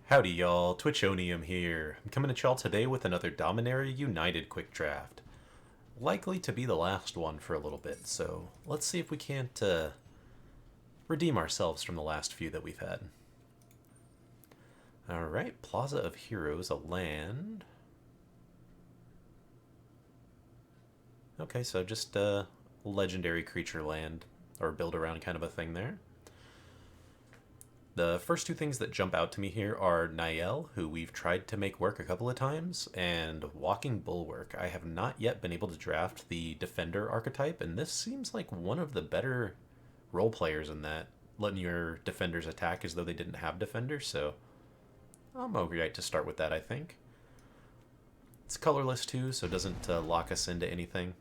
Howdy y'all, Twitchonium here. I'm coming at y'all today with another Dominaria United quick draft. Likely to be the last one for a little bit, so let's see if we can't redeem ourselves from the last few that we've had. Alright, Plaza of Heroes, a land. Okay, so just a legendary creature land, or build around kind of a thing there. The first two things that jump out to me here are Niall, who we've tried to make work a couple of times, and Walking Bulwark. I have not yet been able to draft the Defender archetype, and this seems like one of the better role players in that, letting your defenders attack as though they didn't have defenders, so I'm alright to start with that, I think. It's colorless too, so it doesn't lock us into anything.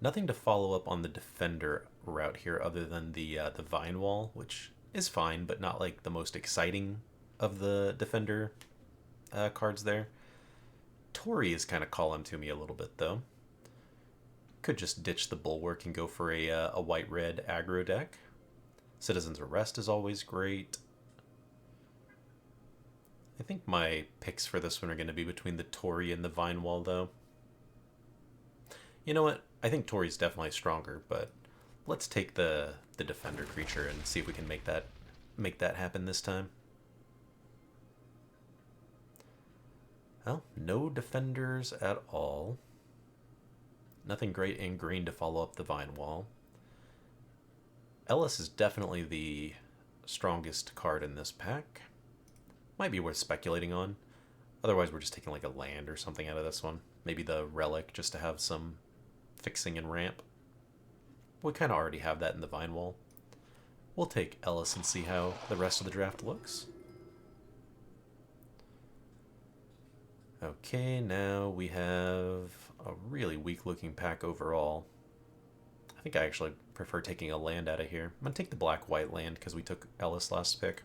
Nothing to follow up on the Defender route here other than the Vine Wall, which is fine, but not like the most exciting of the Defender cards there. Tori is kind of calling to me a little bit, though. Could just ditch the Bulwark and go for a white-red aggro deck. Citizen's Arrest is always great. I think my picks for this one are going to be between the Tori and the Vine Wall, though. You know what? I think Tori's definitely stronger, but let's take the Defender creature and see if we can make that happen this time. Well, no Defenders at all. Nothing great in green to follow up the Vine Wall. Ellis is definitely the strongest card in this pack. Might be worth speculating on. Otherwise, we're just taking like a land or something out of this one. Maybe the Relic, just to have some fixing and ramp. We kind of already have that in the Vine Wall. We'll take Ellis and see how the rest of the draft looks. Okay, now we have a really weak-looking pack overall. I think I actually prefer taking a land out of here. I'm going to take the black-white land because we took Ellis last pick.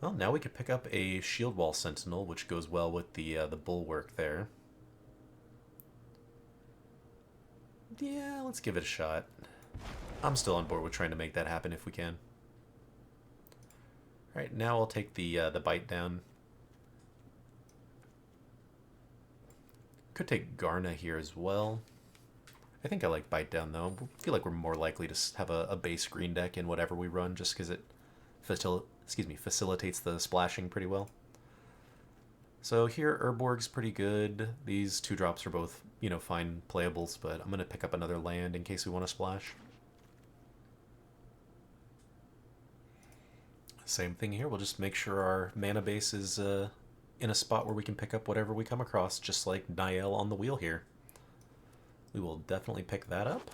Well, now we could pick up a Shield Wall Sentinel, which goes well with the Bulwark there. Yeah, let's give it a shot. I'm still on board with trying to make that happen if we can. Alright, now I'll take the Bite down. Could take Garna here as well. I think I like Bite down, though. I feel like we're more likely to have a base green deck in whatever we run, just because it facilitates the splashing pretty well. So here, Urborg's pretty good. These two drops are both, fine playables, but I'm going to pick up another land in case we want to splash. Same thing here. We'll just make sure our mana base is in a spot where we can pick up whatever we come across, just like Niall on the wheel here. We will definitely pick that up.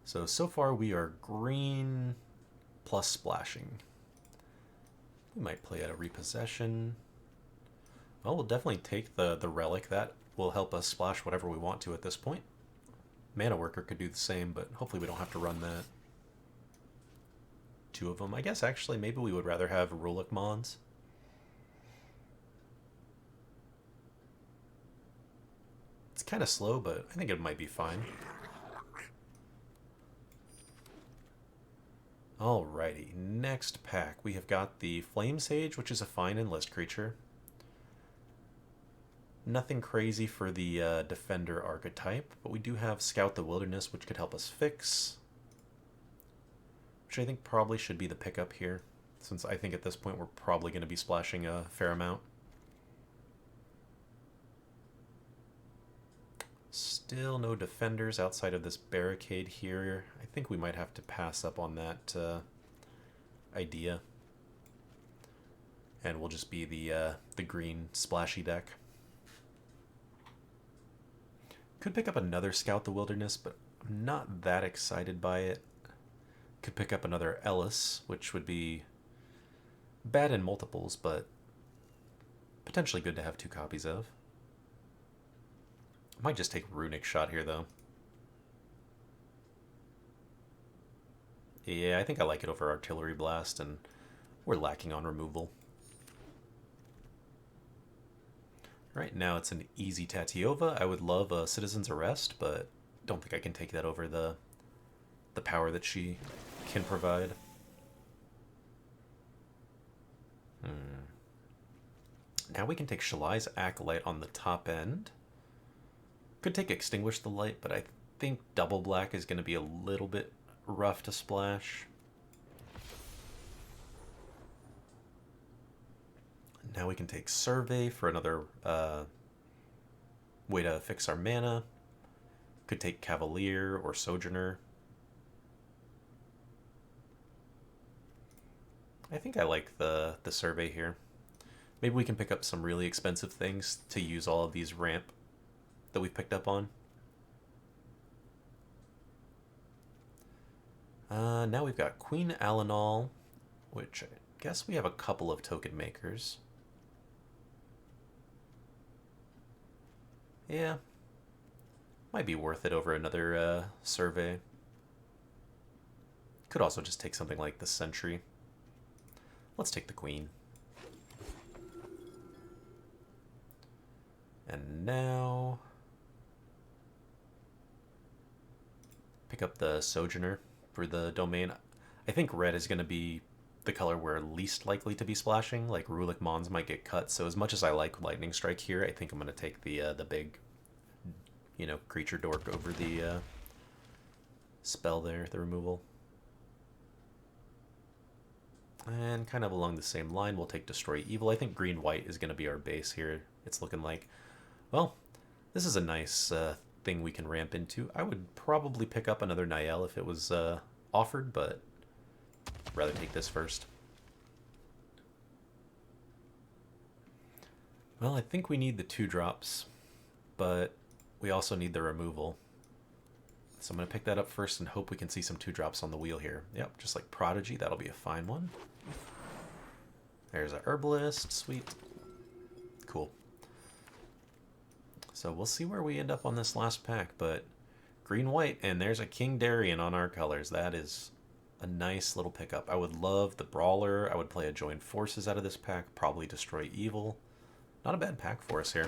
So far we are green plus splashing. We might play out a repossession. Well, we'll definitely take the Relic. That will help us splash whatever we want to at this point. Mana Worker could do the same, but hopefully we don't have to run that. Two of them. I guess actually maybe we would rather have Rulik Mons. It's kind of slow, but I think it might be fine. Alrighty, next pack. We have got the Flame Sage, which is a fine enlist creature. Nothing crazy for the Defender archetype, but we do have Scout the Wilderness, which could help us fix. Which I think probably should be the pickup here, since I think at this point we're probably going to be splashing a fair amount. Still no defenders outside of this barricade here. I think we might have to pass up on that idea. And we'll just be the green splashy deck. Could pick up another Scout the Wilderness, but I'm not that excited by it. Could pick up another Ellis, which would be bad in multiples, but potentially good to have two copies of. I might just take Runic Shot here, though. Yeah, I think I like it over Artillery Blast, and we're lacking on removal. Right now it's an easy Tatiova. I would love a Citizen's Arrest, but don't think I can take that over the power that she can provide. Now we can take Shalai's Acolyte on the top end. Could take Extinguish the Light, but I think double black is going to be a little bit rough to splash. Now we can take Survey for another way to fix our mana. Could take Cavalier or Sojourner. I think I like the Survey here. Maybe we can pick up some really expensive things to use all of these ramp that we've picked up on. Now we've got Queen Alanal, which I guess we have a couple of token makers. Yeah, might be worth it over another Survey. Could also just take something like the Sentry. Let's take the Queen. And now pick up the Sojourner for the domain. I think red is going to be the color we're least likely to be splashing. Like Rulik Mons might get cut, so as much as I like Lightning Strike here, I think I'm going to take the big, you know, creature dork over the spell there, the removal. And kind of along the same line, we'll take Destroy Evil. I think green-white is going to be our base here. It's looking like, well, this is a nice thing we can ramp into. I would probably pick up another Niall if it was offered, but I'd rather take this first. Well, I think we need the 2-drops, but we also need the removal. So I'm going to pick that up first and hope we can see some 2-drops on the wheel here. Yep, just like Prodigy, that'll be a fine one. There's a Herbalist, sweet. Cool. So we'll see where we end up on this last pack, but green-white, and there's a King Darien on our colors. That is a nice little pickup. I would love the Brawler. I would play a Joined Forces out of this pack, probably Destroy Evil. Not a bad pack for us here.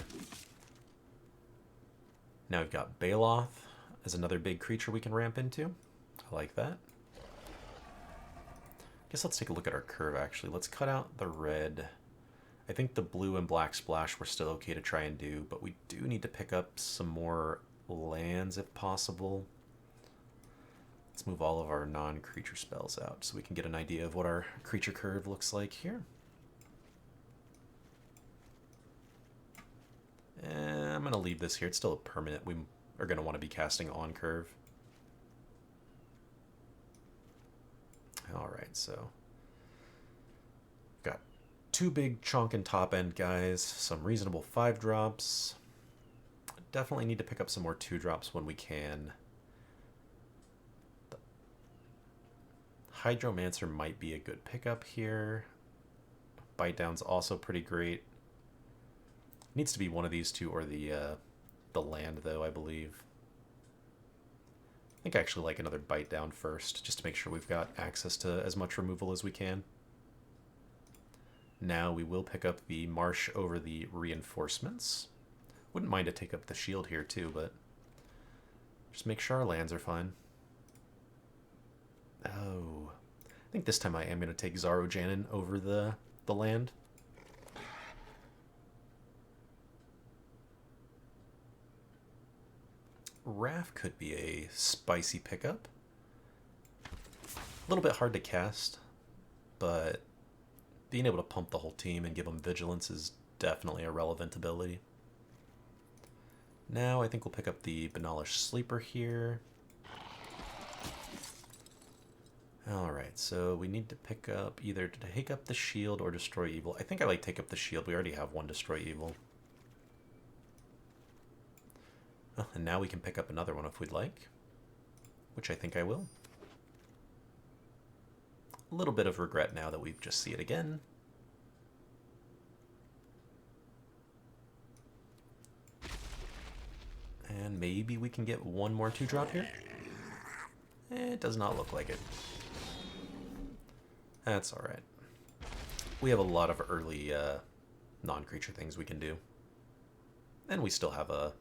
Now we've got Baloth as another big creature we can ramp into. I like that. Guess let's take a look at our curve, actually. Let's cut out the red. I think the blue and black splash we're still okay to try and do, but we do need to pick up some more lands if possible. Let's move all of our non-creature spells out so we can get an idea of what our creature curve looks like here. I'm going to leave this here. It's still a permanent. We are going to want to be casting on curve. Alright, so got 2 big chunk and top end guys, some reasonable 5-drops. Definitely need to pick up some more 2-drops when we can. The Hydromancer might be a good pickup here. Bite Down's also pretty great. Needs to be one of these two or the land, though, I believe. I think I actually like another Bite Down first, just to make sure we've got access to as much removal as we can. Now we will pick up the Marsh over the Reinforcements. Wouldn't mind to take up the Shield here, too, but just make sure our lands are fine. Oh, I think this time I am going to take Zaro Janin over the land. Wrath could be a spicy pickup. A little bit hard to cast, but being able to pump the whole team and give them vigilance is definitely a relevant ability. Now I think we'll pick up the Banalish Sleeper here. Alright, so we need to pick up either to take up the shield or destroy evil. I think I like take up the shield. We already have one destroy evil. Oh, and now we can pick up another one if we'd like, which I think I will. A little bit of regret now that we just see it again. And maybe we can get one more 2-drop here. It does not look like it. That's alright. We have a lot of early non-creature things we can do. And we still have a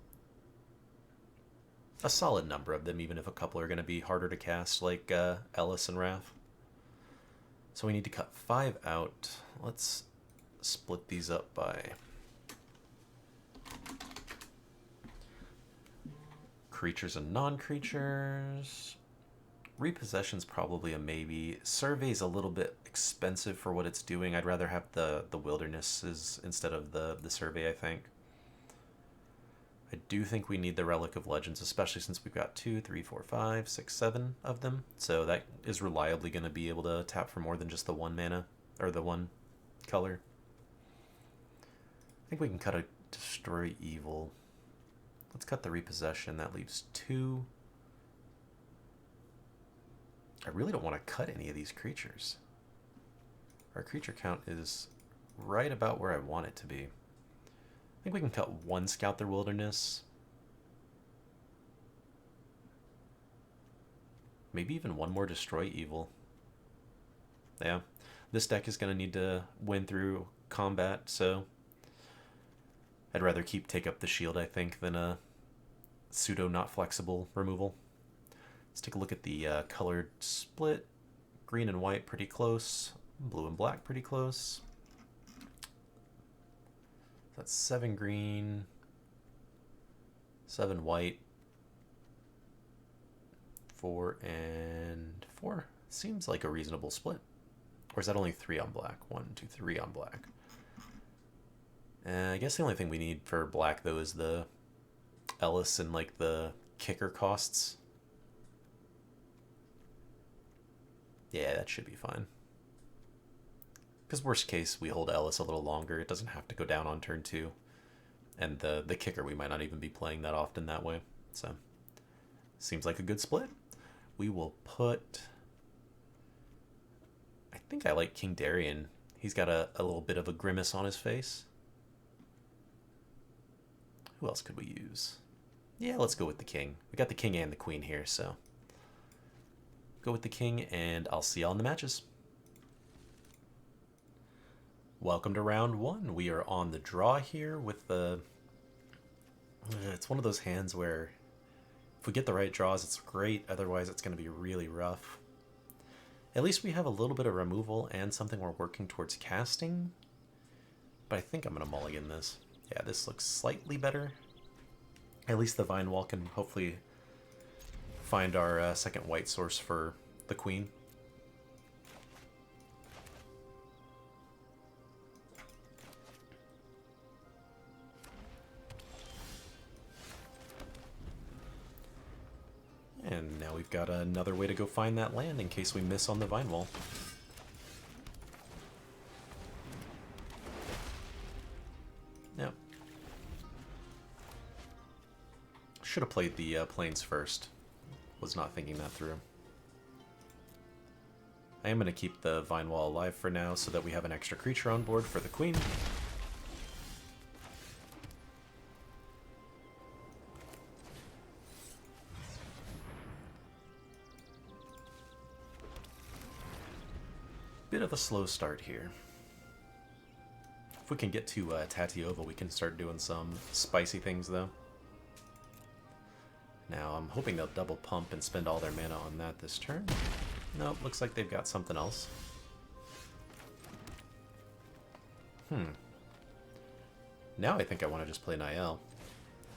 solid number of them, even if a couple are going to be harder to cast, like Ellis and Wrath. So we need to cut 5 out. Let's split these up by creatures and non-creatures. Repossession's probably a maybe. Survey's a little bit expensive for what it's doing. I'd rather have the wildernesses instead of the survey, I think. I do think we need the Relic of Legends, especially since we've got 2, 3, 4, 5, 6, 7 of them. So that is reliably going to be able to tap for more than just the 1 mana, or the 1 color. I think we can cut a Destroy Evil. Let's cut the Repossession. That leaves 2. I really don't want to cut any of these creatures. Our creature count is right about where I want it to be. I think we can cut 1 Scout the Wilderness. Maybe even 1 more Destroy Evil. Yeah, this deck is going to need to win through combat, so I'd rather take up the shield, I think, than a pseudo not flexible removal. Let's take a look at the colored split. Green and white pretty close. Blue and black pretty close. That's 7 green, 7 white, 4 and 4. Seems like a reasonable split. Or is that only 3 on black? 1, 2, 3 on black. I guess the only thing we need for black, though, is the Ellis and, like, the kicker costs. Yeah, that should be fine. Because worst case, we hold Ellis a little longer. It doesn't have to go down on turn 2. And the kicker, we might not even be playing that often that way. So, seems like a good split. We will put... I think I like King Darien. He's got a little bit of a grimace on his face. Who else could we use? Yeah, let's go with the king. We got the king and the queen here, so... Go with the king, and I'll see y'all in the matches. Welcome to round 1. We are on the draw here with the... It's one of those hands where if we get the right draws, it's great. Otherwise, it's going to be really rough. At least we have a little bit of removal and something we're working towards casting. But I think I'm going to mulligan this. Yeah, this looks slightly better. At least the Vine Wall can hopefully find our second white source for the queen. And now we've got another way to go find that land in case we miss on the Vine Wall. Yep. Should have played the plains first. Was not thinking that through. I am going to keep the Vine Wall alive for now so that we have an extra creature on board for the queen. Bit of a slow start here. If we can get to Tatiova, we can start doing some spicy things, though. Now, I'm hoping they'll double pump and spend all their mana on that this turn. Nope, looks like they've got something else. Now I think I want to just play Niall.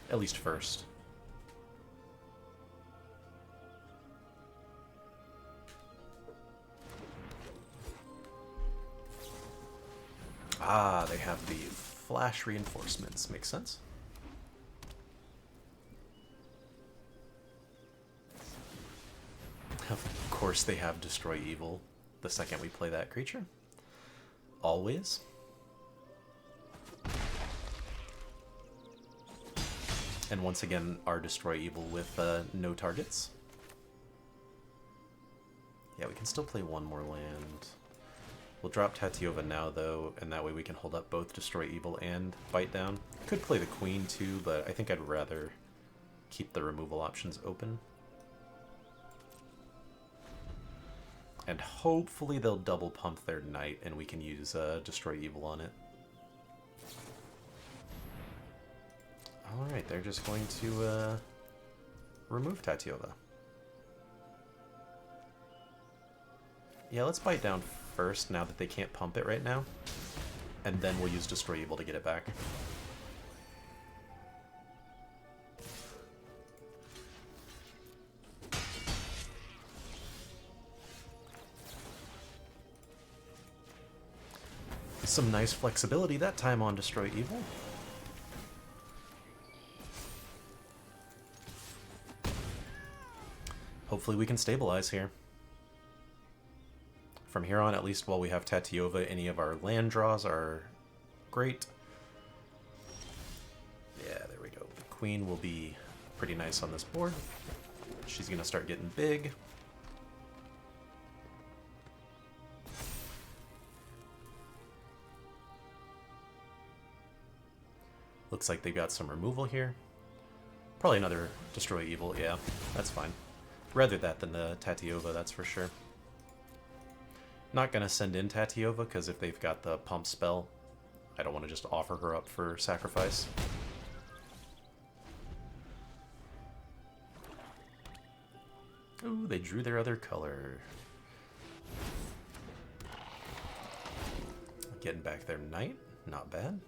At least first. Ah, they have the flash reinforcements. Makes sense. Of course they have Destroy Evil the second we play that creature. Always. And once again, our Destroy Evil with no targets. Yeah, we can still play one more land. We'll drop Tatiova now, though, and that way we can hold up both Destroy Evil and Bite Down. Could play the Queen, too, but I think I'd rather keep the removal options open. And hopefully they'll double pump their Knight, and we can use Destroy Evil on it. Alright, they're just going to remove Tatiova. Yeah, let's bite down first now that they can't pump it right now. And then we'll use Destroy Evil to get it back. Some nice flexibility that time on Destroy Evil. Hopefully we can stabilize here. From here on, at least while we have Tatiova, any of our land draws are great. Yeah, there we go. The queen will be pretty nice on this board. She's going to start getting big. Looks like they've got some removal here. Probably another Destroy Evil, yeah, that's fine. Rather that than the Tatiova, that's for sure. Not gonna send in Tatiova, because if they've got the pump spell, I don't want to just offer her up for sacrifice. Ooh, they drew their other color. Getting back their knight, not bad.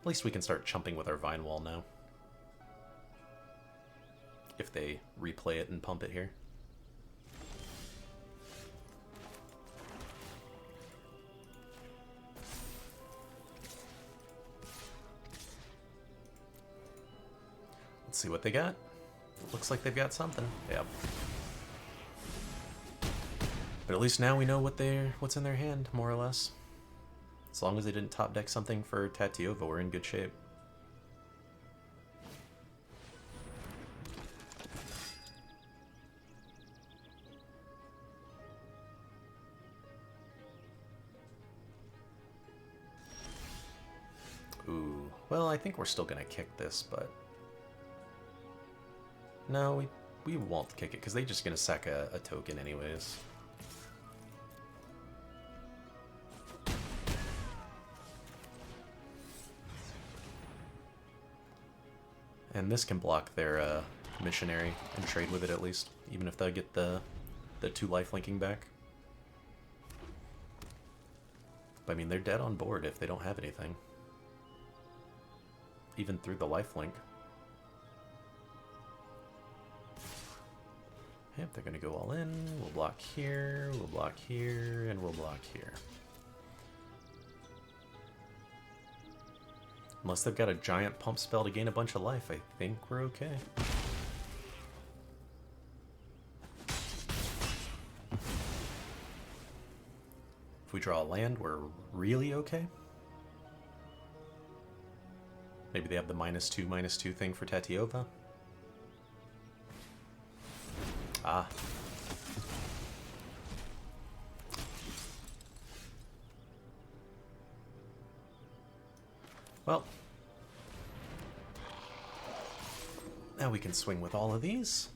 At least we can start chumping with our Vine Wall now. If they replay it and pump it here. Let's see what they got. Looks like they've got something. Yeah. But at least now we know what's in their hand, more or less. As long as they didn't top deck something for Tatiova, we're in good shape. Ooh, well, I think we're still gonna kick this, but... No, we won't kick it, because they're just gonna sack a token anyways. And this can block their missionary and trade with it at least, even if they get the 2 life linking back. But I mean, they're dead on board if they don't have anything. Even through the life link. Yep, they're gonna go all in. We'll block here, we'll block here, and we'll block here. Unless they've got a giant pump spell to gain a bunch of life, I think we're okay. If we draw a land, we're really okay. Maybe they have the -2/-2 thing for Tatiova. Ah. Well, now we can swing with all of these.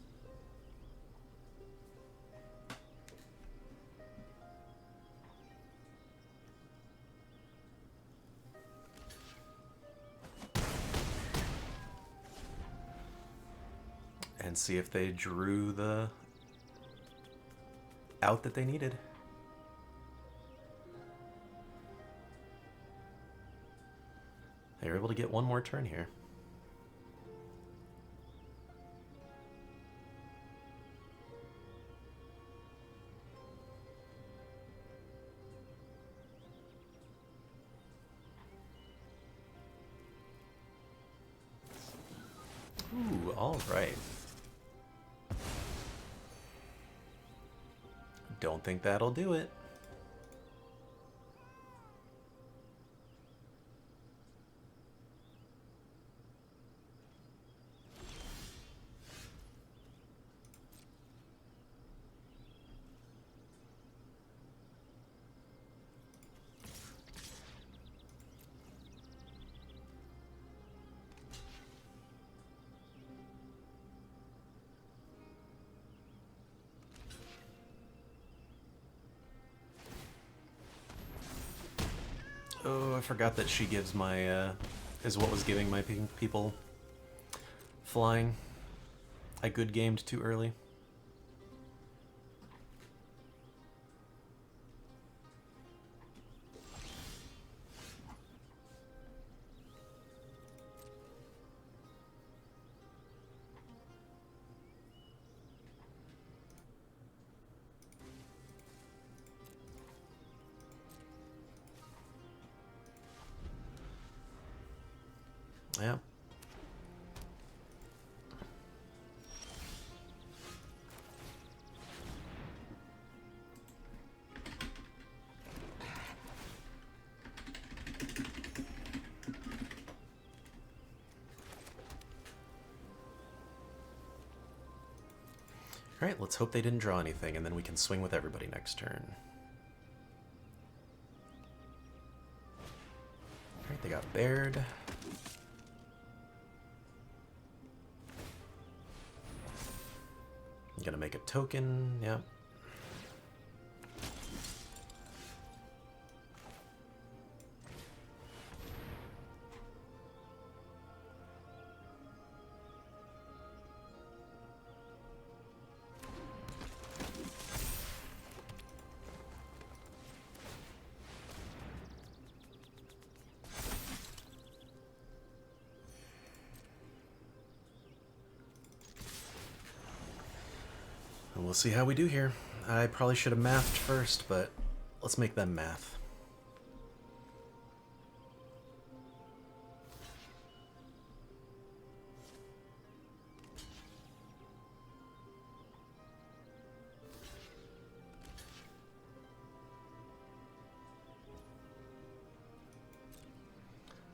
And see if they drew the out that they needed. They were able to get one more turn here. Ooh, all right. Don't think that'll do it. Oh, I forgot that she gives my is what was giving my people flying. I good gamed too early. Yeah. Alright, let's hope they didn't draw anything, and then we can swing with everybody next turn. Alright, they got Baird. I'm gonna make a token, yep. And we'll see how we do here. I probably should have mathed first, but let's make them math.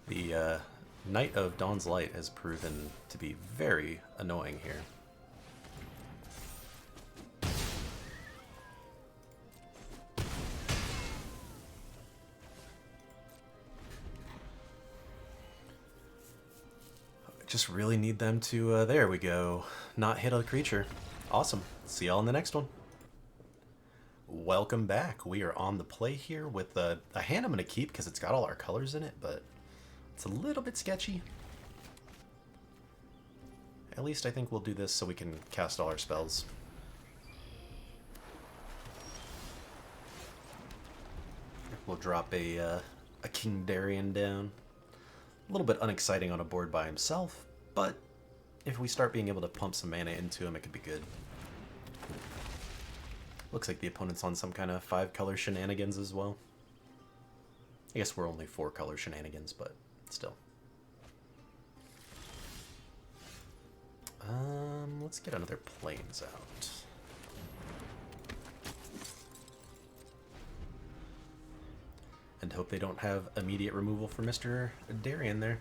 The Knight of Dawn's Light has proven to be very annoying here. Just really need them to, there we go, not hit a creature. Awesome. See y'all in the next one. Welcome back. We are on the play here with a hand I'm going to keep because it's got all our colors in it, but it's a little bit sketchy. At least I think we'll do this so we can cast all our spells. We'll drop a King Darien down. A little bit unexciting on a board by himself, but if we start being able to pump some mana into him, it could be good. Looks like the opponent's on some kind of 5-color shenanigans as well. I guess we're only 4-color shenanigans, but still. Let's get another Plains out. And hope they don't have immediate removal for Mr. Darien there.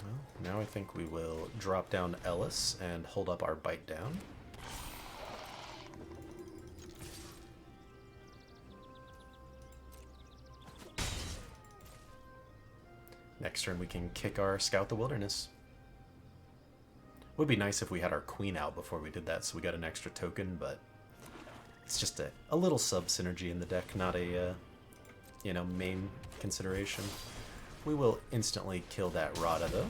Well, now I think we will drop down Ellis and hold up our bite down. Next turn we can kick our Scout the Wilderness. Would be nice if we had our queen out before we did that, so we got an extra token, but it's just a little sub-synergy in the deck, not a, you know, main consideration. We will instantly kill that Rada, though.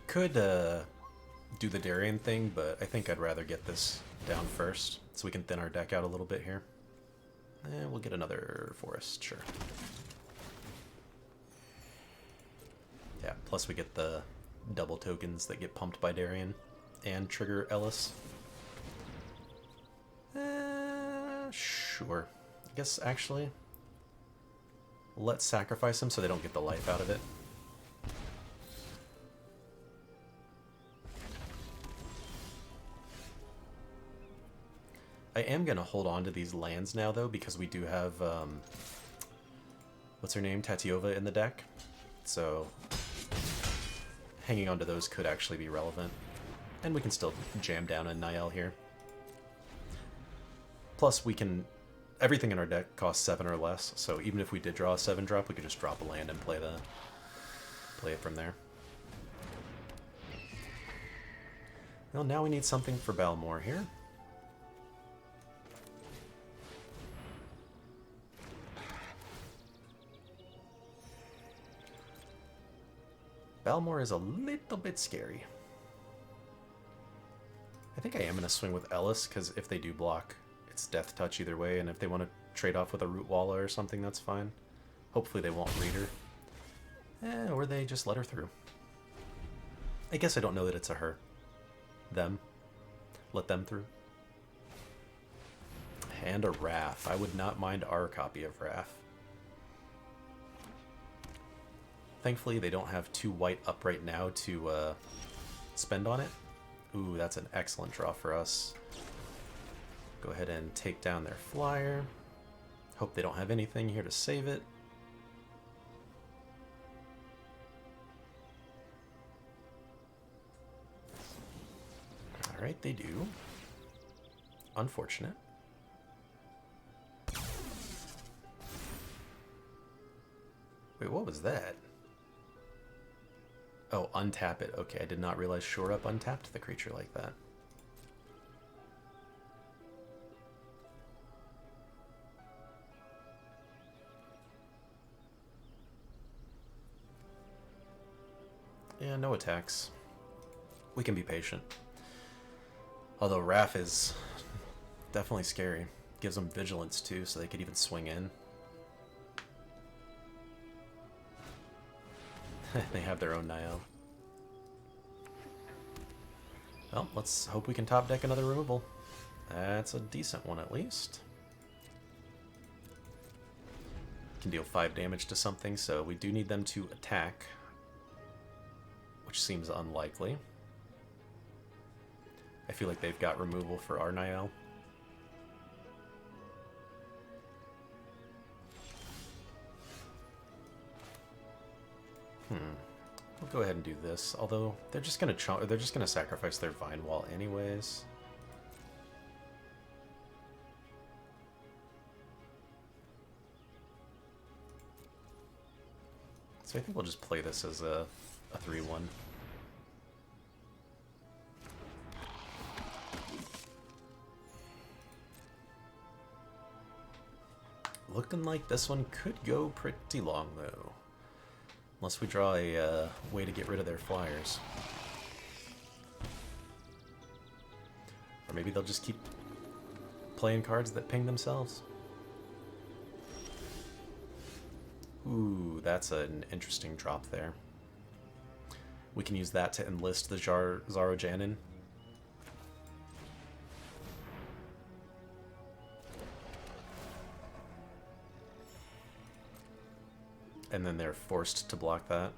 Could, do the Darien thing, but I think I'd rather get this down first so we can thin our deck out a little bit here. And we'll get another forest, sure. Yeah, plus we get the double tokens that get pumped by Darien and trigger Ellis. Sure. I guess actually, let's sacrifice him so they don't get the life out of it. I am going to hold on to these lands now, though, because we do have, what's her name, Tatiova in the deck. So, hanging on to those could actually be relevant. And we can still jam down a Niall here. Plus, we can everything in our deck costs 7 or less, so even if we did draw a 7-drop, we could just drop a land and play it from there. Well, now we need something for Balmor here. Balmor is a little bit scary. I think I am going to swing with Ellis, because if they do block, it's Death Touch either way, and if they want to trade off with a Root Walla or something, that's fine. Hopefully they won't read her. Or they just let her through. I guess I don't know that it's a her. Them. Let them through. And a Wrath. I would not mind our copy of Wrath. Thankfully, they don't have 2 white up right now to spend on it. Ooh, that's an excellent draw for us. Go ahead and take down their flyer. Hope they don't have anything here to save it. Alright, they do. Unfortunate. Wait, what was that? Oh, untap it. Okay, I did not realize Shore Up untapped the creature like that. Yeah, no attacks. We can be patient. Although Wrath is definitely scary. Gives them vigilance too, so they could even swing in. They have their own Niall. Well, let's hope we can top deck another removal. That's a decent one at least. Can deal 5 damage to something, so we do need them to attack, which seems unlikely. I feel like they've got removal for our Niall. We'll go ahead and do this. Although they're just gonna sacrifice their Vine Wall anyways. So I think we'll just play this as a 3-1. Looking like this one could go pretty long though. Unless we draw a way to get rid of their flyers. Or maybe they'll just keep playing cards that ping themselves. Ooh, that's an interesting drop there. We can use that to enlist the Zaro Janin. And then they're forced to block that.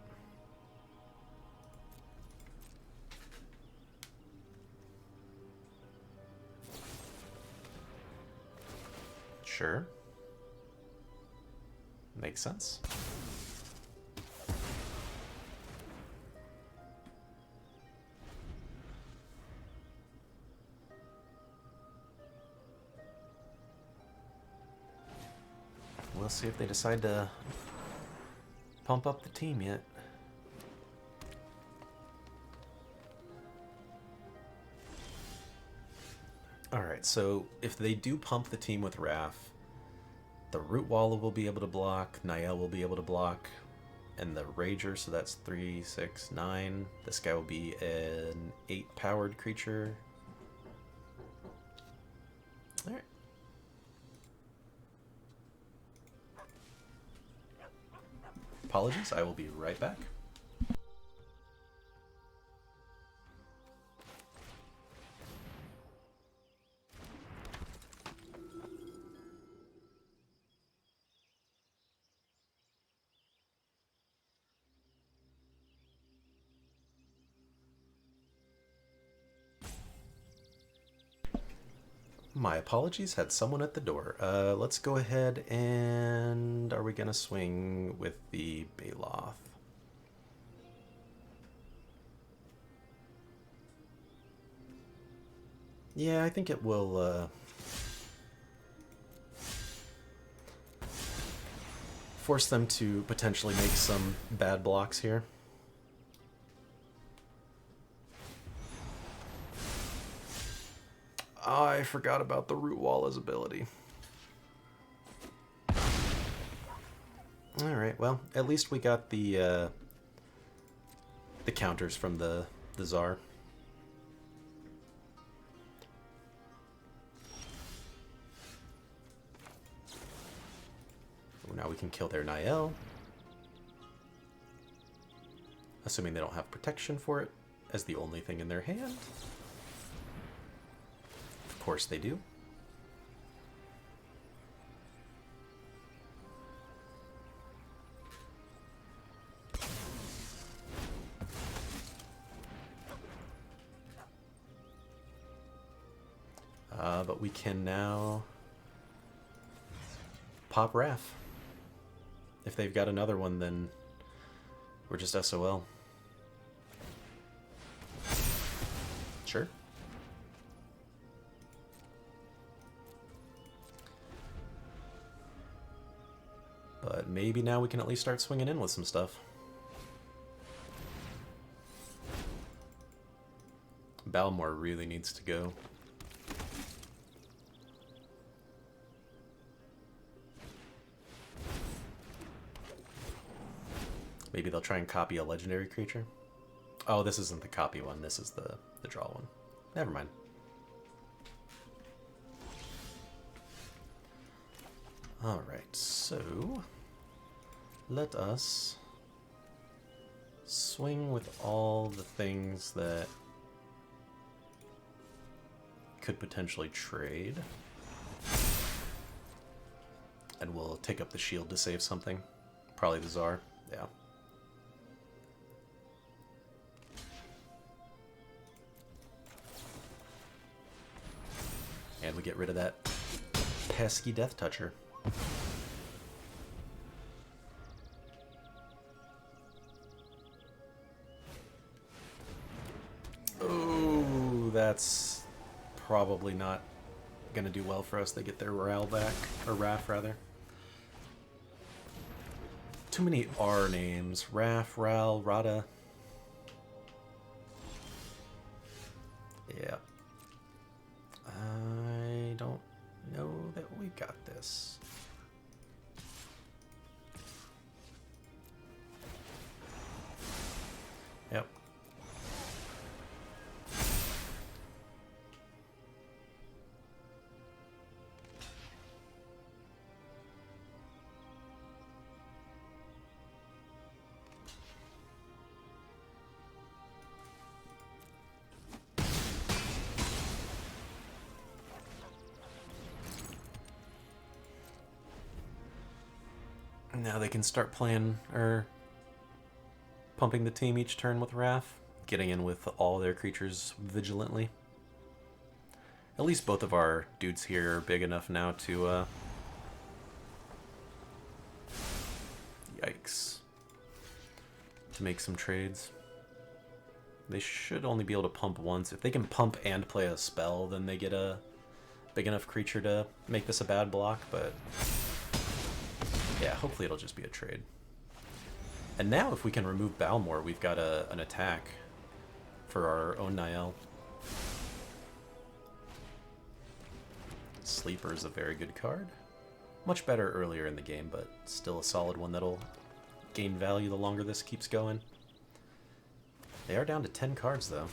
Sure. Makes sense. We'll see if they decide to pump up the team yet. Alright, so if they do pump the team with Wrath, the Root Walla will be able to block, Niall will be able to block, and the Rager, so that's 3, 6, 9. This guy will be an 8-powered creature. Alright. Apologies, I will be right back. My apologies, had someone at the door. Let's go ahead and... Are we gonna swing with the Baloth? Yeah, I think it will, Force them to potentially make some bad blocks here. I forgot about the Root Wall as ability. Alright, well, at least we got the counters from the Tsar. Now we can kill their Niall. Assuming they don't have protection for it as the only thing in their hand. Of course they do. But we can now pop Raph. If they've got another one, then we're just SOL. Sure. But maybe now we can at least start swinging in with some stuff. Balmor really needs to go. Maybe they'll try and copy a legendary creature. Oh, this isn't the copy one. This is the draw one. Never mind. Alright, so let us swing with all the things that could potentially trade. And we'll take up the shield to save something. Probably the Tsar. Yeah. And we get rid of that pesky Death Toucher. Oh, that's probably not going to do well for us. They get their Ral back, or Raph rather. Too many R names. Raph, Ral, Rada. Yeah. I don't know that we got this. Yep. Now they can start playing, or pumping the team each turn with Raph, getting in with all their creatures vigilantly. At least both of our dudes here are big enough now to, yikes, to make some trades. They should only be able to pump once. If they can pump and play a spell, then they get a big enough creature to make this a bad block, but yeah, hopefully it'll just be a trade. And now if we can remove Balmor, we've got an attack for our own Niall. Sleeper is a very good card. Much better earlier in the game, but still a solid one that'll gain value the longer this keeps going. They are down to 10 cards, though.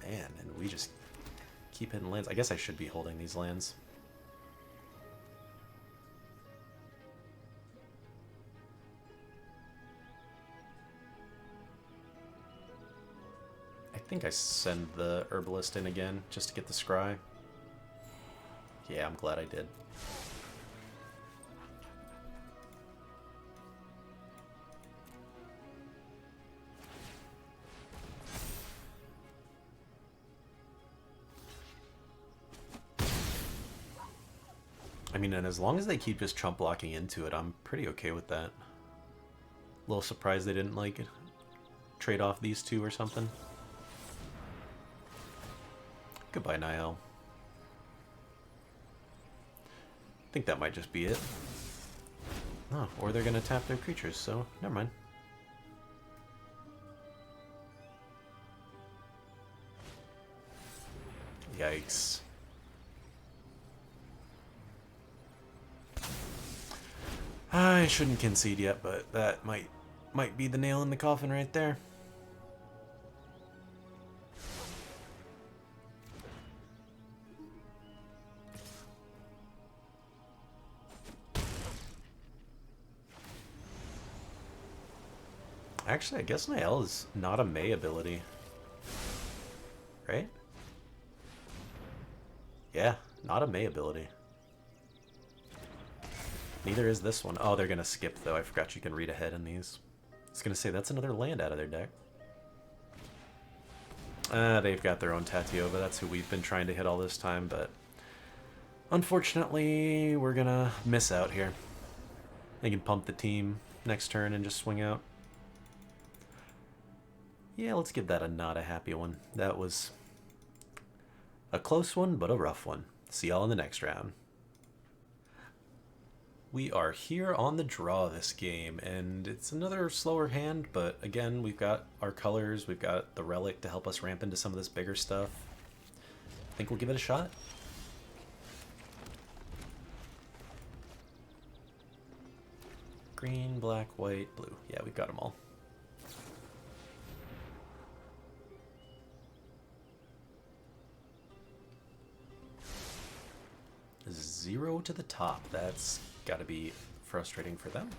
Man, and we just keep hitting lands. I guess I should be holding these lands. I think I send the Herbalist in again just to get the Scry. Yeah, I'm glad I did. I mean, and as long as they keep just chump blocking into it, I'm pretty okay with that. A little surprised they didn't, like, trade off these two or something. Goodbye, Niall. think that might just be it. Oh, or they're gonna tap their creatures, so never mind. Yikes. I shouldn't concede yet, but that might be the nail in the coffin right there. Actually, I guess Nael is not a May ability. Right? Yeah, not a May ability. Neither is this one. Oh, they're going to skip, though. I forgot you can read ahead in these. I was going to say, that's another land out of their deck. They've got their own Tatiova. That's who we've been trying to hit all this time, but unfortunately, we're going to miss out here. They can pump the team next turn and just swing out. Yeah, let's give that a not a happy one. That was a close one, but a rough one. See y'all in the next round. We are here on the draw this game, and it's another slower hand, but again, we've got our colors, we've got the relic to help us ramp into some of this bigger stuff. I think we'll give it a shot. Green, black, white, blue. Yeah, we've got them all. Zero to the top. That's got to be frustrating for them.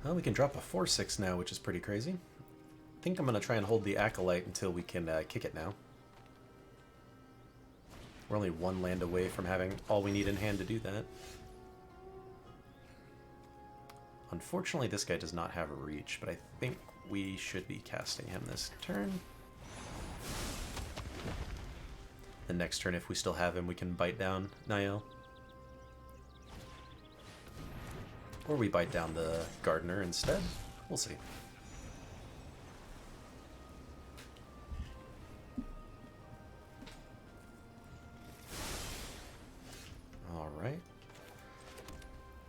Well, we can drop a 4/6 now, which is pretty crazy. I think I'm going to try and hold the Acolyte until we can kick it now. We're only one land away from having all we need in hand to do that. Unfortunately, this guy does not have a reach, but I think we should be casting him this turn. The next turn, if we still have him, we can bite down Nael. Or we bite down the Gardener instead. We'll see. Alright.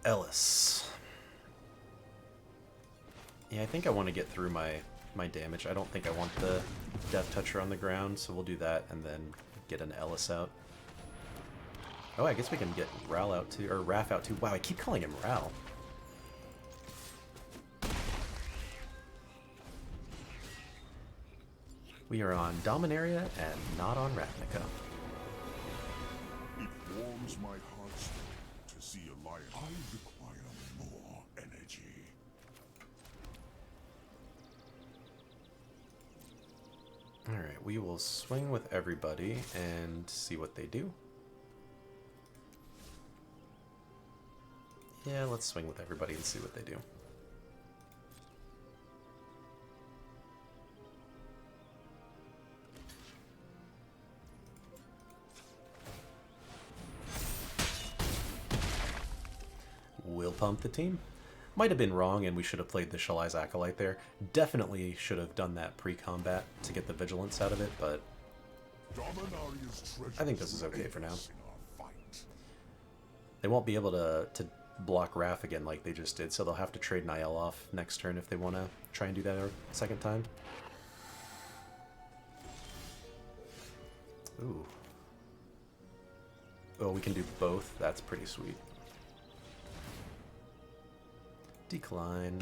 Ellis. Yeah, I think I want to get through my damage. I don't think I want the Death Toucher on the ground, so we'll do that and then get an Ellis out. Oh, I guess we can get Ral out too, or Raph out too. Wow, I keep calling him Ral. We are on Dominaria and not on Ravnica. It warms my heart to see a lion. I require more energy. Alright, we will swing with everybody and see what they do. Yeah, let's swing with everybody and see what they do. We'll pump the team. Might have been wrong and we should have played the Shalai's Acolyte there. Definitely should have done that pre-combat to get the Vigilance out of it, but I think this is okay for now. They won't be able to block Raph again like they just did, so they'll have to trade Nael off next turn if they want to try and do that a second time. Ooh. Oh, we can do both. That's pretty sweet. Decline.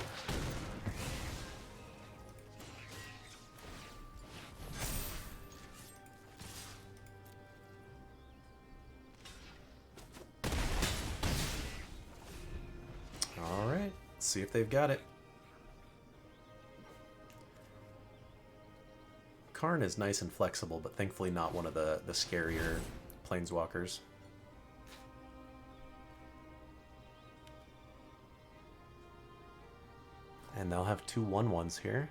All right, let's see if they've got it. Karn is nice and flexible, but thankfully not one of the scarier planeswalkers. And they'll have two 1/1s here.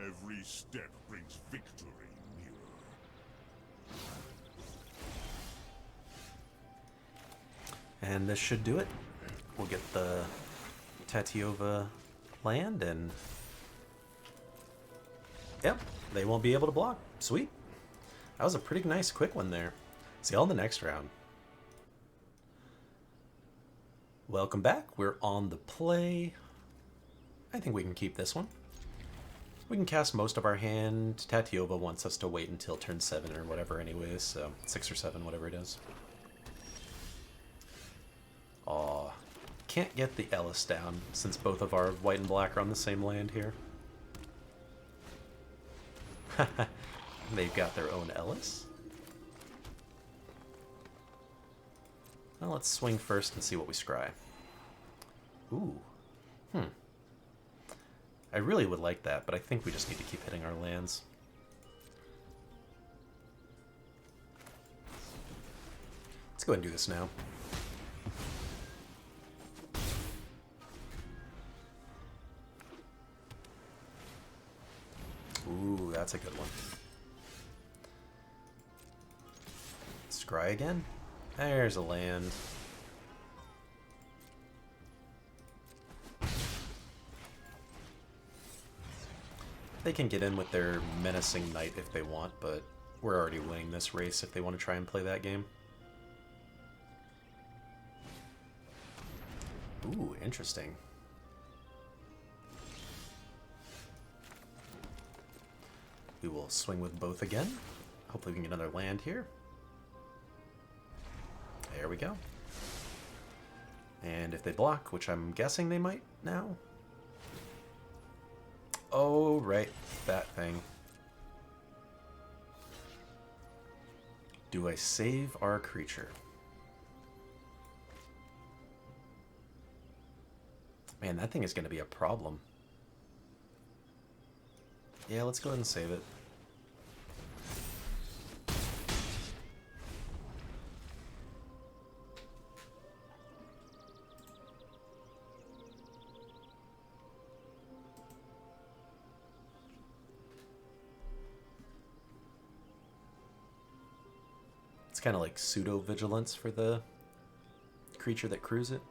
Every step brings victory nearer. And this should do it. We'll get the Tatiova land, and yep, they won't be able to block. Sweet. That was a pretty nice quick one there. See y'all in the next round. Welcome back. We're on the play. I think we can keep this one. We can cast most of our hand. Tatiova wants us to wait until turn 7 or whatever anyways, so 6 or 7, whatever it is. Aw, can't get the Ellis down since both of our white and black are on the same land here. They've got their own Ellis. Well, let's swing first and see what we scry. Ooh. I really would like that, but I think we just need to keep hitting our lands. Let's go ahead and do this now. Ooh, that's a good one. Scry again? There's a land. They can get in with their menacing knight if they want, but we're already winning this race if they want to try and play that game. Ooh, interesting. We will swing with both again. Hopefully we can get another land here. There we go. And if they block, which I'm guessing they might now. Oh, right. That thing. Do I save our creature? Man, that thing is going to be a problem. Yeah, let's go ahead and save it. It's kind of like pseudo-vigilance for the creature that crews it.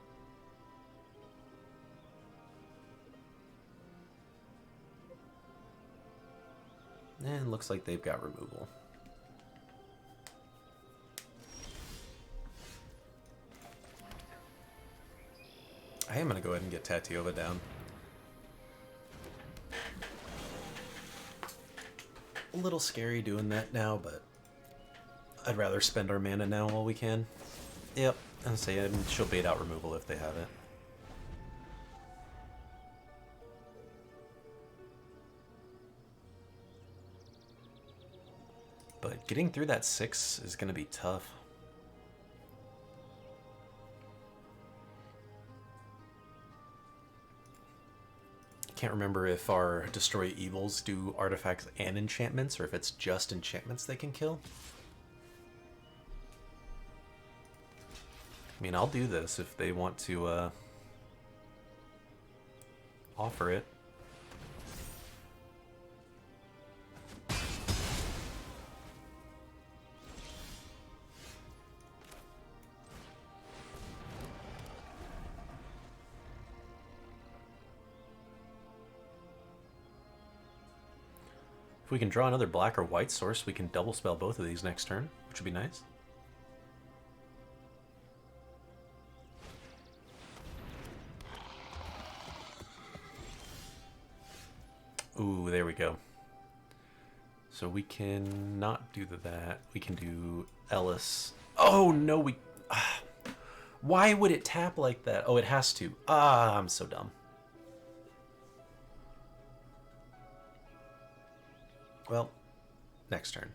And looks like they've got removal. I am going to go ahead and get Tatiova down. A little scary doing that now, but I'd rather spend our mana now while we can. Yep, and say she'll bait out removal if they have it. But getting through that 6 is going to be tough. Can't remember if our Destroy Evils do artifacts and enchantments, or if it's just enchantments they can kill. I mean, I'll do this if they want to offer it. If we can draw another black or white source, we can double spell both of these next turn, which would be nice. Ooh, there we go. So we can not do that. We can do Ellis. Oh, no, we... Why would it tap like that? Oh, it has to. Ah, I'm so dumb. Well, next turn.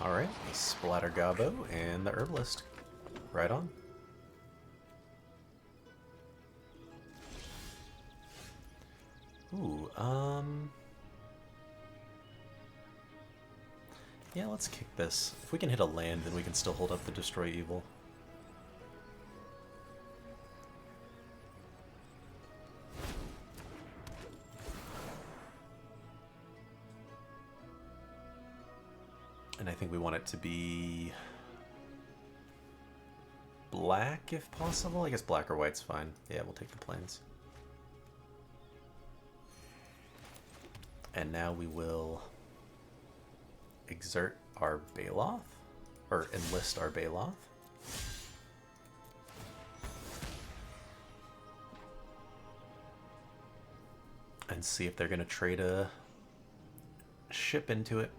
Alright, the Splatter Gobbo and the Herbalist. Right on. Ooh, yeah, let's kick this. If we can hit a land, then we can still hold up the Destroy Evil. And I think we want it to be black if possible. I guess black or white's fine. Yeah, we'll take the plains. And now we will exert our Baloth, or enlist our Baloth. And see if they're going to trade a ship into it.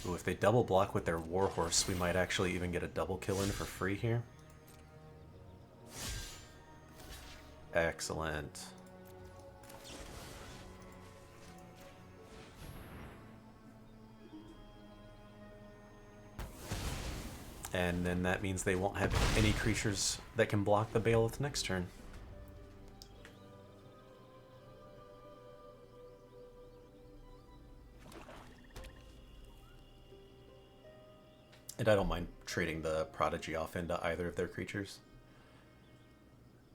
Ooh, if they double block with their Warhorse, we might actually even get a double kill in for free here. Excellent. And then that means they won't have any creatures that can block the Baloth next turn. And I don't mind trading the Prodigy off into either of their creatures.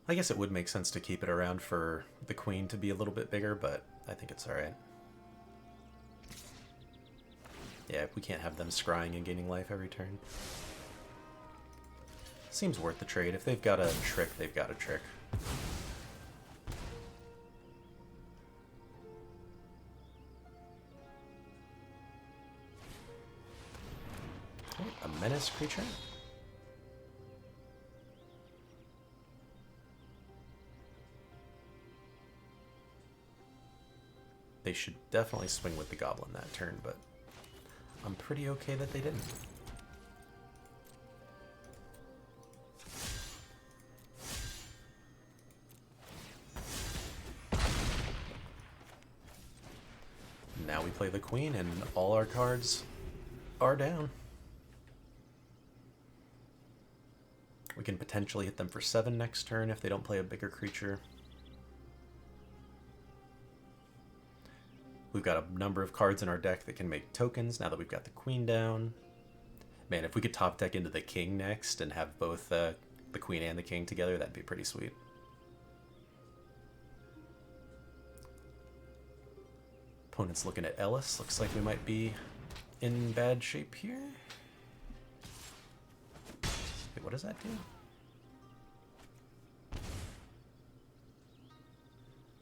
I guess it would make sense to keep it around for the Queen to be a little bit bigger, but I think it's alright. Yeah, we can't have them scrying and gaining life every turn. Seems worth the trade. If they've got a trick, they've got a trick. Okay, a menace creature. They should definitely swing with the goblin that turn, but I'm pretty okay that they didn't. Now we play the Queen and all our cards are down. We can potentially hit them for 7 next turn if they don't play a bigger creature. We've got a number of cards in our deck that can make tokens now that we've got the Queen down. Man, if we could top deck into the King next and have both the Queen and the King together, that'd be pretty sweet. Opponent's looking at Ellis. Looks like we might be in bad shape here. Wait, what does that do?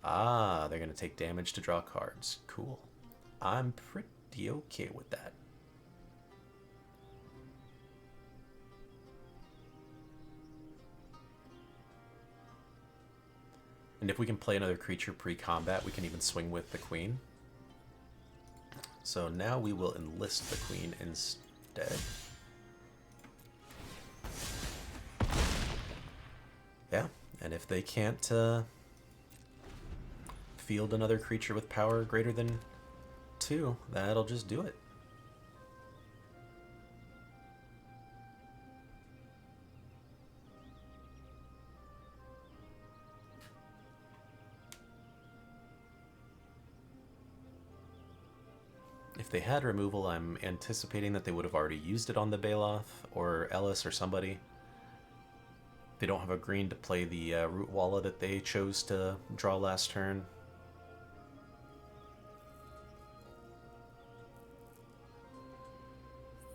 Ah, they're going to take damage to draw cards. Cool. I'm pretty okay with that. And if we can play another creature pre-combat, we can even swing with the Queen. So now we will enlist the Queen instead. Yeah, and if they can't field another creature with power greater than 2, that'll just do it. If they had removal, I'm anticipating that they would have already used it on the Baloth or Ellis or somebody. They don't have a green to play the Root Walla that they chose to draw last turn.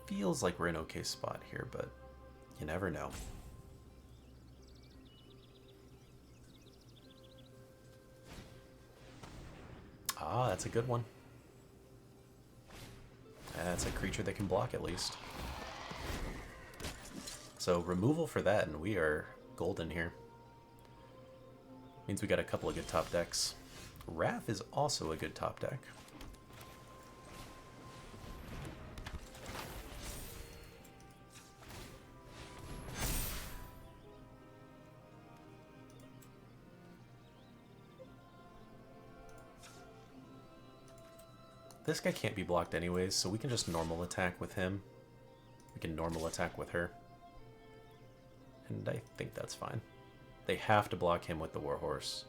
Feels like we're in an okay spot here, but you never know. Ah, that's a good one. That's a creature that can block at least. So removal for that, and we are golden here. Means we got a couple of good top decks. Wrath is also a good top deck. This guy can't be blocked anyways, so we can just normal attack with him. We can normal attack with her. And I think that's fine. They have to block him with the Warhorse.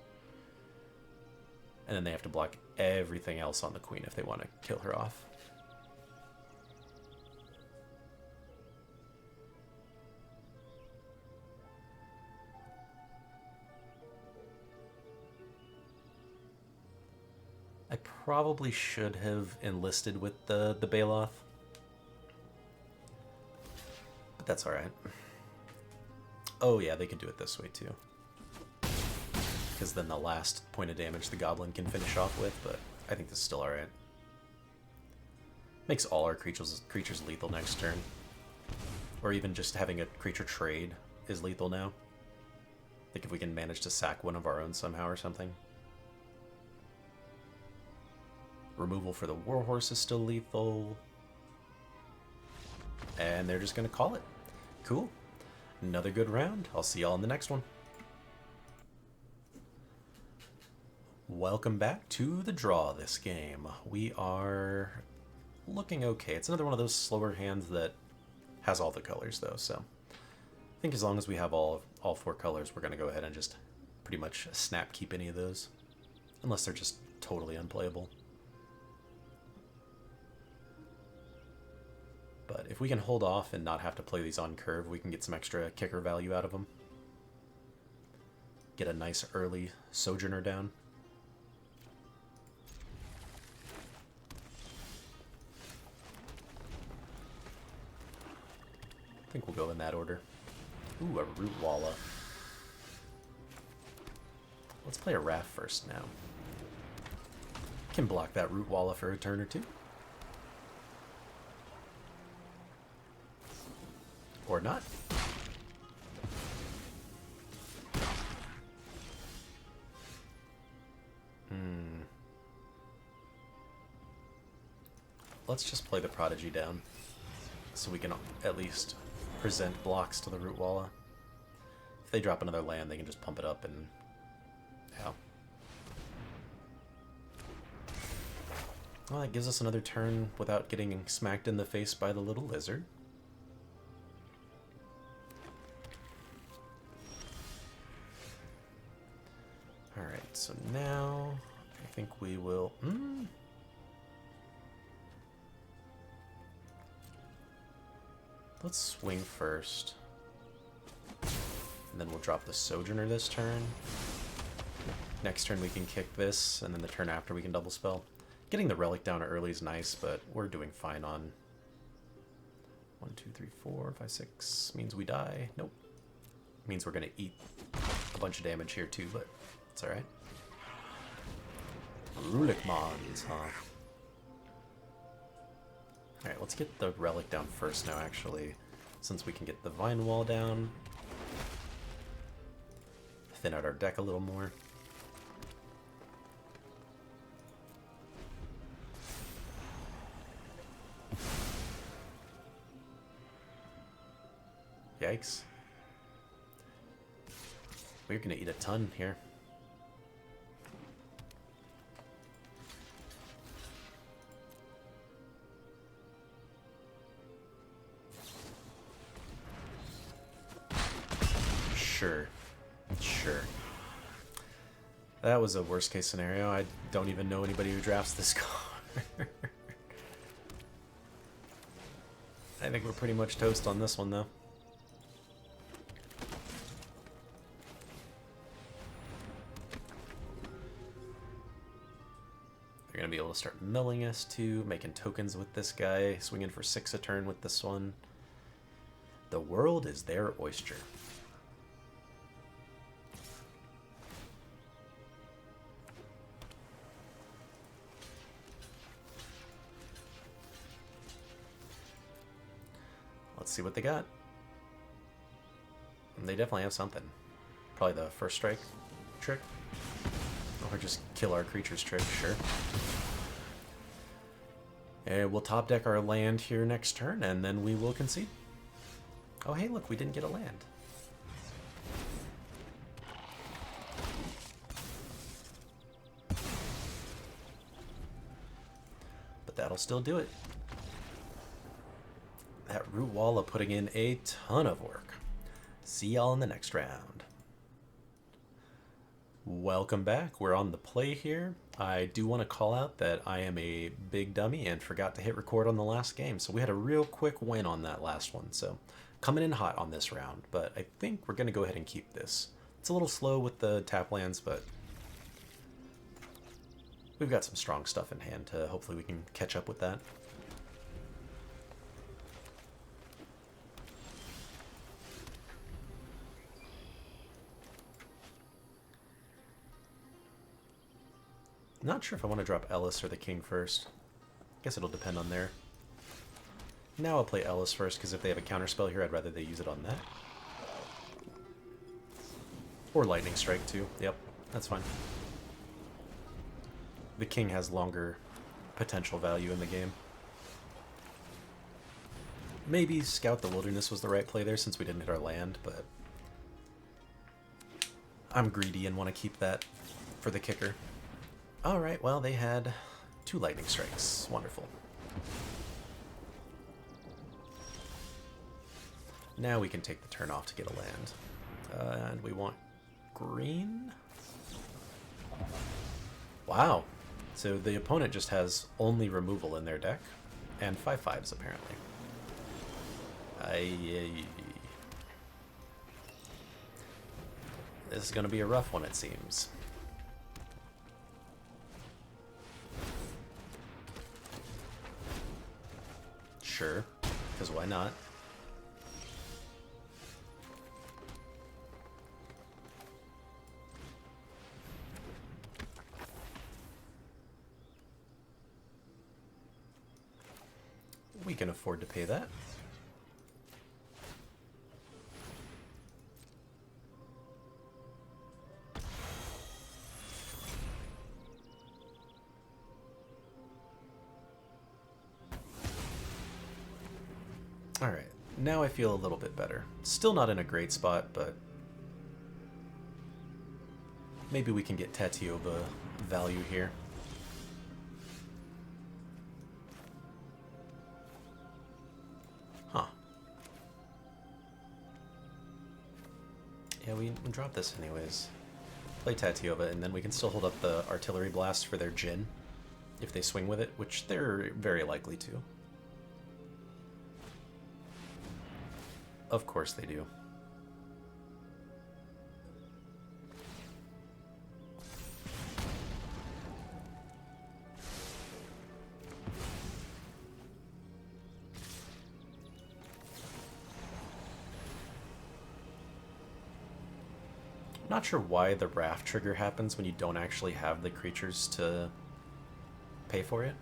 And then they have to block everything else on the Queen if they want to kill her off. I probably should have enlisted with the Baloth. But that's alright. Oh yeah, they could do it this way too. Because then the last point of damage the Goblin can finish off with, but I think this is still alright. Makes all our creatures lethal next turn. Or even just having a creature trade is lethal now. Like if we can manage to sack one of our own somehow or something. Removal for the Warhorse is still lethal. And they're just going to call it. Cool. Another good round. I'll see y'all in the next one. Welcome back to the draw this game. We are looking okay. It's another one of those slower hands that has all the colors though, so I think as long as we have all 4 colors, we're going to go ahead and just pretty much snap keep any of those. Unless they're just totally unplayable. But if we can hold off and not have to play these on curve, we can get some extra kicker value out of them. Get a nice early Sojourner down. I think we'll go in that order. Ooh, a Root Walla. Let's play a Wrath first now. Can block that Root Walla for a turn or two. Or not. Let's just play the Prodigy down. So we can at least present blocks to the Root Walla. If they drop another land, they can just pump it up and... yeah. Well, that gives us another turn without getting smacked in the face by the little lizard. Alright, so now I think we will... Let's swing first. And then we'll drop the Sojourner this turn. Next turn we can kick this, and then the turn after we can double spell. Getting the Relic down early is nice, but we're doing fine on 1, 2, 3, 4, 5, 6. Means we die. Nope. Means we're gonna eat a bunch of damage here too, but it's alright. Rulikmons, huh? Alright, let's get the Relic down first now, actually, since we can get the Vine Wall down. Thin out our deck a little more. Yikes. We're gonna eat a ton here. Sure. That was a worst case scenario. I don't even know anybody who drafts this card. I think we're pretty much toast on this one though. They're going to be able to start milling us too, making tokens with this guy, swinging for 6 a turn with this one. The world is their oyster. Let's see what they got. They definitely have something. Probably the first strike trick. Or just kill our creatures trick, sure. And we'll top deck our land here next turn, and then we will concede. Oh hey, look, we didn't get a land. but that'll still do it. That Root Walla putting in a ton of work. See y'all in the next round. Welcome back. We're on the play here. I do want to call out that I am a big dummy and forgot to hit record on the last game, so we had a real quick win on that last one. So coming in hot on this round, but I think we're going to go ahead and keep this. It's a little slow with the tap lands, but we've got some strong stuff in hand to hopefully we can catch up with that. Not sure if I want to drop Ellis or the King first. Guess it'll depend on there. Now I'll play Ellis first, because if they have a counterspell here, I'd rather they use it on that. Or Lightning Strike, too. Yep, that's fine. The King has longer potential value in the game. Maybe Scout the Wilderness was the right play there, since we didn't hit our land, but I'm greedy and want to keep that for the kicker. Alright, well, they had 2 Lightning Strikes. Wonderful. Now we can take the turn off to get a land. And we want green? Wow. So the opponent just has only removal in their deck, and 5/5s apparently. This is going to be a rough one, it seems. Sure, because why not? We can afford to pay that. Alright, now I feel a little bit better. Still not in a great spot, but maybe we can get Tatioba value here. Huh. Yeah, we drop this anyways. Play Tatioba, and then we can still hold up the Artillery Blast for their Jhin, if they swing with it, which they're very likely to. Of course they do. Not sure why the raft trigger happens when you don't actually have the creatures to pay for it.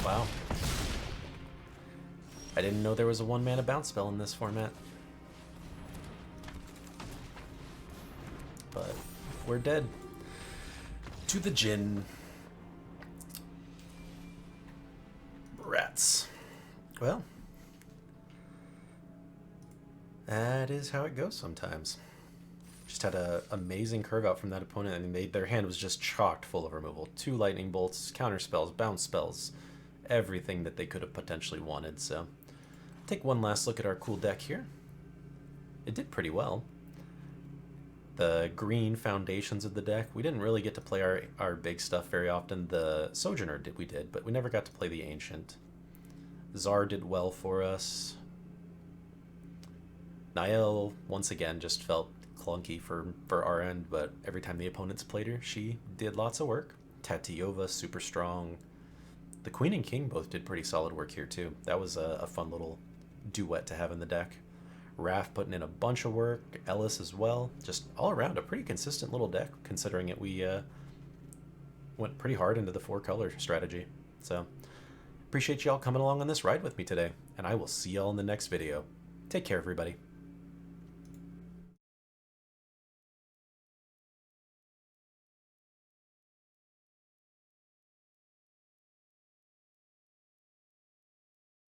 Wow. I didn't know there was a 1-mana bounce spell in this format. But we're dead. To the Jhin. Rats. Well, that is how it goes sometimes. Just had an amazing curve out from that opponent. I mean, their hand was just chocked full of removal. 2 lightning bolts, counter spells, bounce spells, everything that they could have potentially wanted. So, take one last look at our cool deck here. It did pretty well. The green foundations of the deck, we didn't really get to play our big stuff very often. The Sojourner we did, but we never got to play the Ancient. Zar did well for us. Niall, once again, just felt clunky for our end, but every time the opponents played her, she did lots of work. Tatiyova, super strong. The Queen and King both did pretty solid work here, too. That was a fun little duet to have in the deck. Raph putting in a bunch of work. Ellis as well. Just all around a pretty consistent little deck, considering it we went pretty hard into the 4-color strategy. So, appreciate y'all coming along on this ride with me today, and I will see y'all in the next video. Take care, everybody.